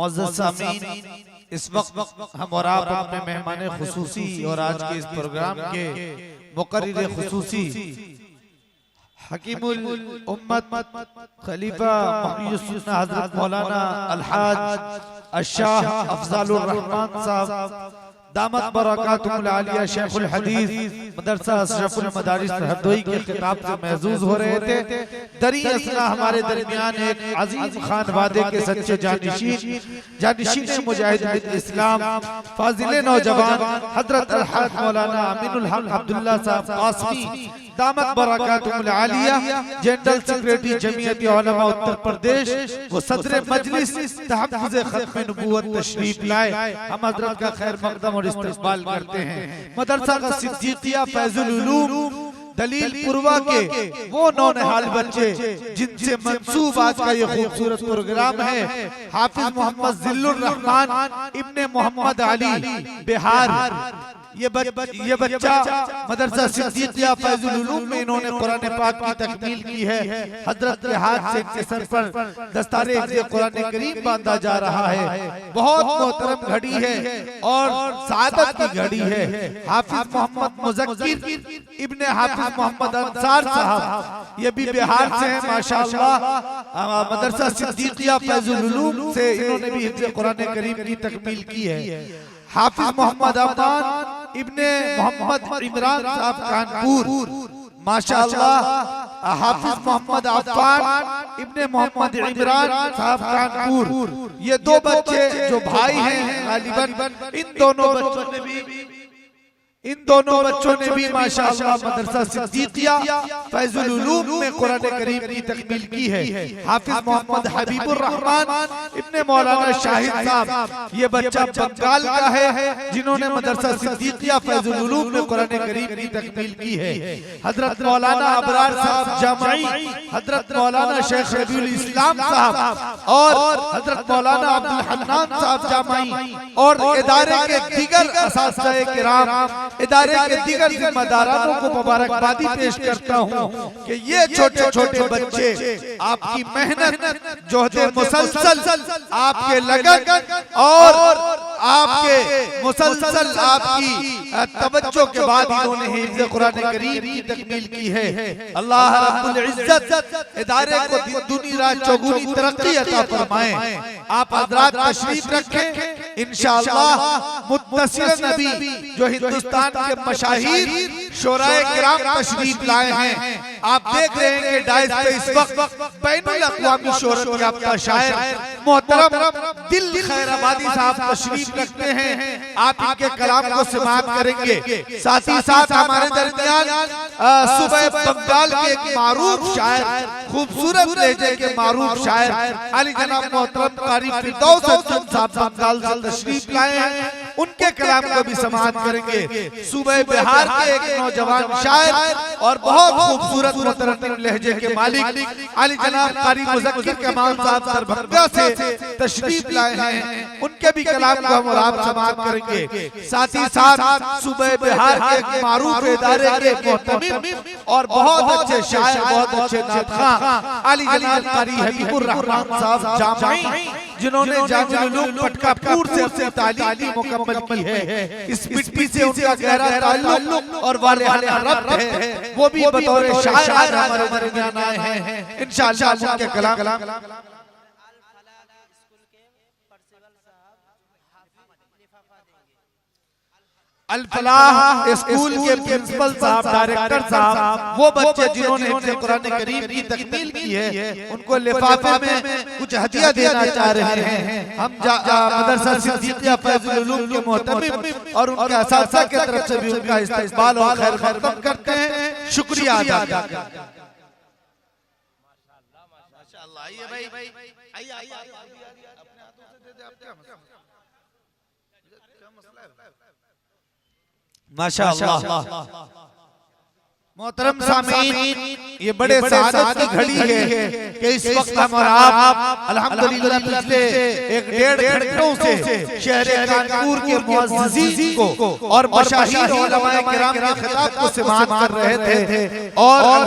मुअज़्ज़ज़ सामीन, इस वक्त हम और आप अपने मेहमान खुसूसी और आज के इस प्रोग्राम के मुकर्रिर खुसूसी हकीमुल उम्मत खलीफा मुहय्यिस हज़रत मौलाना अलहाज अशाह अफज़लुर रहमान साहब दामत बरकातुहुल आलिया शेखुल हदीस मदरसा अशरफुल मदारिस हरदोई के खिताब से महजूज हो रहे थे। दरी असला हमारे दरमियान एक अजीज खान वादे के सच्चे जानशीन मुजाहिद इस्लाम फाजिल नौजवान हजरत अलहाज मौलाना अमीनुल हक अब्दुल्ला साहब कासमी दामत बरकातुहुल आलिया जनरल सेक्रेटरी जमीयत उलमा उत्तर प्रदेश वो सदर मजलिस तहफ़्फ़ुज़ खत्म नबूवत तशरीफ लाए। हम हजरत का खैर मकदम और इस्तकबाल करते हैं। मदरसा का सिद्दीकिया फैजुल उलूम दलील पुरवा के वो नौनिहाल बच्चे जिनसे मंसूब आज का ये खूबसूरत प्रोग्राम है, हाफिज मोहम्मद जिल्लुर रहमान इब्ने मोहम्मद अली बिहार। ये बच्चा मदरसा सिद्दीकिया फैजुल उलूम में इन्होंने कुरान पाक की तकमील की है। हजरत के हाथ से इनके सर पर दस्तारे कुरान करीम बांधा जा रहा है। बहुत मोहतरम घड़ी है और सादत की घड़ी है। हाफिज मोहम्मद मुज़क्किर इब्ने हाफिज मोहम्मद अंसार साहब ये भी बिहार से हैं माशाअल्लाह। मदरसा सिद्दीकिया फैजुल उलूम से इन्होंने भी हिफ्ज़ कुरान करीम की तकमील की है। हाफिज मोहम्मद अमान इब्ने मोहम्मद इमरान साहब कानपुर माशाअल्लाह। हाफिज मोहम्मद अफ़ान इब्ने मोहम्मद इमरान साहब कानपुर। ये दो बच्चे जो भाई हैं गालिबन इन दोनों बच्चों ने भी माशाअल्लाह मदरसा सिद्दीकिया फैजुल उलूम में कुरान करीम की तकमील की है। हाफिज मोहम्मद हबीबुर रहमान इब्ने मौलाना शाहिद साहब ये बच्चा बंगाल का है जिन्होंने मदरसा सिद्दीकिया फैजुल उलूम में कुरान करीम की तकमील की है। हजरत मौलाना अबरार साहब जामई, हजरत मौलाना शेख रबीउल इस्लाम साहब और हजरत मौलाना अब्दुल हन्नान साहब जामई और इदारे के दीगर असातिज़ाए किराम इदारे के दीगर जिम्मेदारों को मुबारकबादी पेश करता हूँ कि ये छोटे छोटे बच्चे आपकी मेहनत जोहदे मुसलसल आपके लगन और आपके मुसलसल आपकी तवज्जो के बाद इन्होंने हिफ्ज़ कुरान करीम की तकमील की है। अल्लाह रब्बुल इज्जत इदारे को दुनी रात चौगुनी तरक्की अता फरमाए। आप हज़रात तशरीफ रखें इंशाअल्लाह। मुत्तसिर नबी जो हिंदुस्तान के मशाहिर शोराए किराम तशरीफ लाए हैं। आप देख रहे हैं कि डाइस पे इस वक्त बैनुल अक़वामी शोहरत याफ्ता शायर मोहतरम दिल खैराबादी साहब तशरीफ रखते हैं। आप इनके कलाम को समाअत करेंगे। साथ ही साथ हमारे दरमियान सुबह बंगाल के एक मारूफ शायर खूबसूरत लहजे के मारूफ शायर अली जनाब मोहतरम कारी फिरदौस साहब बंगाल से तशरीफ लाए हैं। उनके कलाम को भी समाअत करेंगे। सुबह बिहार के एक नौजवान शायर और बहुत खूबसूरत मुतरन्निम लहजे के मालिक अली जनाब कारी मुज़क्किर कमाल साहब दरभंगा से तशरीफ लाए हैं। उनके भी कलाम को हम और आप समाअत करेंगे। साथ ही साथ सुबह बिहार के एक मारूफ इदारे के मोहतमिम और बहुत अच्छे शायर बहुत अच्छे नातख़्वां अली जनाब कारी हबीबुर रहमान साहब जामई जिन्होंने जामिउल उलूम पटकापुर से अपनी तालीम मुकम्मल की है। इस मिट्टी से उनका गहरा ताल्लुक और वालिहाना रब्त है। वो भी बतौर शायर आज हमारे दरमियान आए हैं। इंशाअल्लाह उनके कलाम अल फलाह स्कूल के प्रिंसिपल साहब डायरेक्टर साहब वो बच्चे जिन्होंने हिफ्ज़ कुरान करीम की तकमील की है उनको लिफाफे में कुछ हदिया देना चाह रहे हैं। हम मदरसा सिद्दीकिया फैजुल उलूम के मोहतमिम और उनके असातिज़ा की तरफ से भी उनका इस्तकबाल और खैर मक़दम करते हैं। शुक्रिया अदा करते हैं। माशाअल्लाह आइए भाई आइए अपने हाथों से दे दे। आप क्या मसला है? माशाअल्लाह मोहतरम सामीन ये बड़े सादत की घड़ी है कि इस वक्त हम और आप अल्हम्दुलिल्लाह पिछले 1.5 घंटों से शहर कानपुर के मुअज़्ज़िज़ीन को और मशाहिर उलमाए किराम के खिताब को समाअत कर रहे थे और